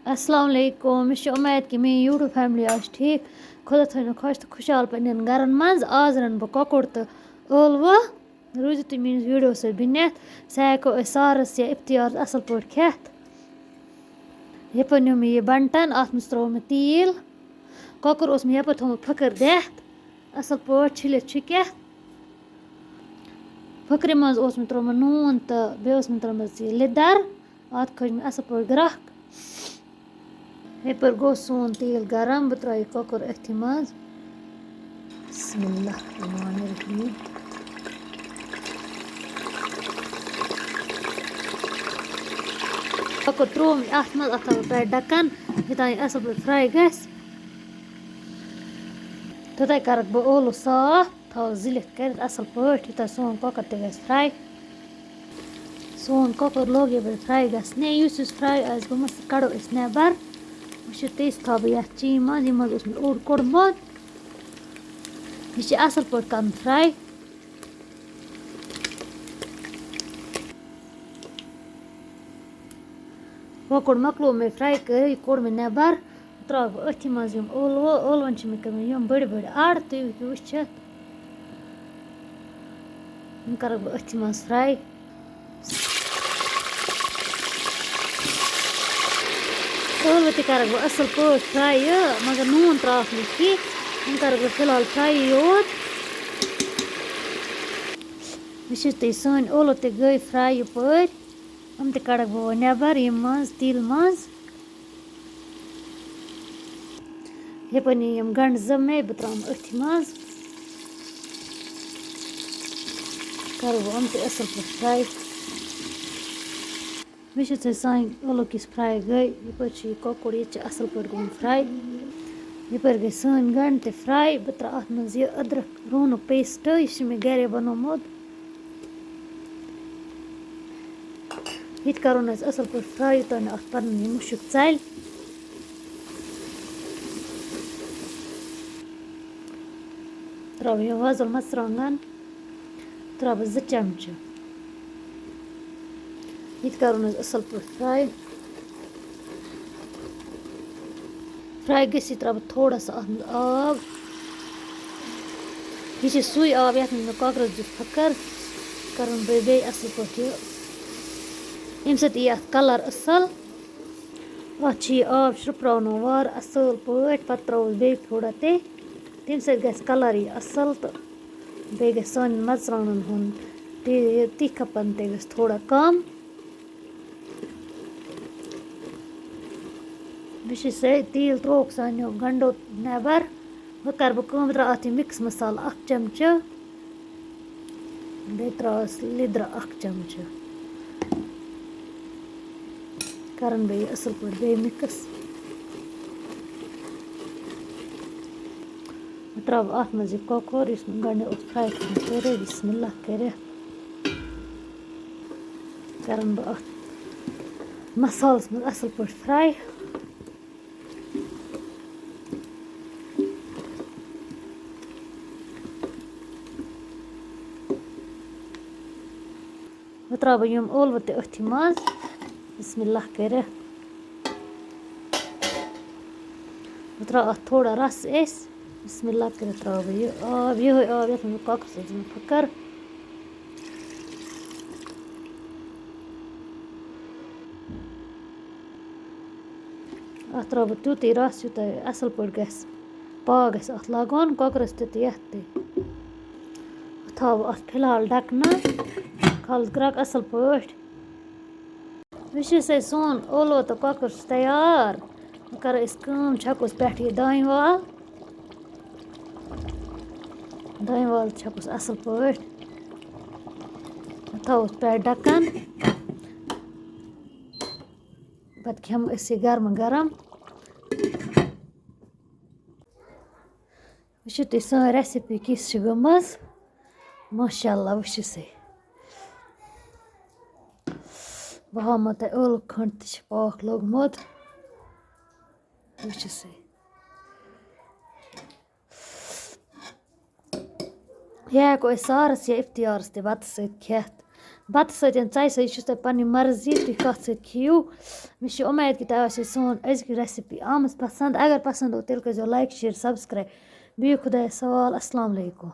अस्सलाम वालेकुम मैं उम्मीद कि मेरी यूट्यूब फैमिली आज ठीक खुदा थो खुश तो खुशहाल पन्न गरन मज आज रन बह कोकुर तो ٲلوٕ रूजो तुम मेरे वीडियो से बिनत सह हेको सारस या इफ्तियार असल पे खेत यप न्यू मे यह बंटन अत मज त्रो मे तील कोकुर मे यप थोमुत फकर दित असल पे छिलित छुकित फकरे मज मे त्रोमुत नून तो बे मे त्रोमस यह लिदर अत खज मे असल पे ग्रख यपर गो सोन तेल गरम बह त्रा कोकुर अथि मज बिस्मिल्लाह रहमान रहीम कोकुर त्रो अत मज अत थो पे ढक्कन योतान असल पे फ्राई गस तोतान करक बह ٲلوٕ साफ थो जिलित कर असल पे योतान सोन कोकुर ते गस फ्राई सोन कोकुर लोग ये फ्राई गसने युस फ्राई आज गोमत कड़ो अस नेबर वह तेज थो बह ये ची मज यह मज मे ओड कोड़मुत यह असल पे कर फ्राई कोकुर मकलो मे फ्राई कर यह कोड़ मे नेबर त्रा बह अथि मज ٲلون मे कर यम बड़ बड़ आड़ तुम हेको वुचित यम कर बह अथि मज फ्राई ٲلوٕ ते कर बह असल पे फ्राई मगर नून त्राक न कि यम कर बह फिलहाल फ्राई योत वुचित तुम सन ٲلوٕ ते गई फ्राई यपर यम ते कड़क बह नेबर यम मज तिल मज यपन यम गंड जमे बह त्राम अथि मज कर बह यम ते असल पे फ्राई वुचित सान ٲلوٕ किस फ्राई गई यपर कोकुर ये असल पे गोम फ्राई यपर गई सन गंड ते फ्राई बह त्रा अत मज यह अदरक रूनुक पेस्ट यह मे घरे बनोमुत ये करो असल पे फ्राई योतान अत पन यह मुशुक चल त्रा यह वजल मरचांगन त्रा 2 चमचह ये करो असल पे फ्राई गसी त्रा थोड़ा सा अत आब यह सुई आब ये मे कोकुरस दित फकर कर बे असल पे यम सत यह कलर असल अत आब शुप्रावनो वार असल पे पत त्रोस बे थोड़ा तम सत गस कलर यह असल तो बे गस सान मरचांगन हुन तीखापन ते गस थोड़ा कम वुचित तिल त्रोक सानो गंडो नेबर वह कर बह त्रा अत मिक्स मसाला 1 चमचह बे त्रास लिदर 1 चमचह करन बे असल पे बे मिक्स त्रा अत मज कोकुर गंड फ्राई कर बिस्मिल्लाह कर करन बह अत मसालस मज असल पे फ्राई वह त्रा यम ٲلوٕ ते अथि मज बिस्मिल्लाह कर वह त्रा अत थोड़ा रस बिस्मिल्लाह कर त्रा यह आब ये आब ये कोकुर सत फकर अत त्रा तुत रस यूत असल पे गस पाग गस अत लगन कोकुरस ते यथ ते थो अत फिलहाल ढकना खालस ग्रक असल पे वुचित सोन ٲلوٕ तो कोकुर तैयार कर छकोस पे यह दानी वाल छकोस असल पे थोस पे ढक्कन पत खेम यह गर्म गरम वुचित सान रेसिपी किस गमज माशाअल्लाह वुचित बह हामो तुम ٲلوٕ खंड ते पाक लोगमुत वुचित यह हेको सारस या इफ्तियारस ते बत सत खेत بَتہٕ سۭتۍ ژۄچہِ سۭتۍ یہِ چھُ تۄہہِ پَنٕنۍ مرضی تُہۍ کَتھ سۭتۍ کھیٚیِو مےٚ چھِ اُمید کہِ تۄہہِ آسہِ سون أزِکۍ ریسِپی آمٕژ پَسنٛد اگر پَسنٛد گوٚو تیٚلہِ کٔرۍزیو لایک شِیَر سَبسکرایب بِہِو خۄدایَس سوال اَسلامُ علیکُم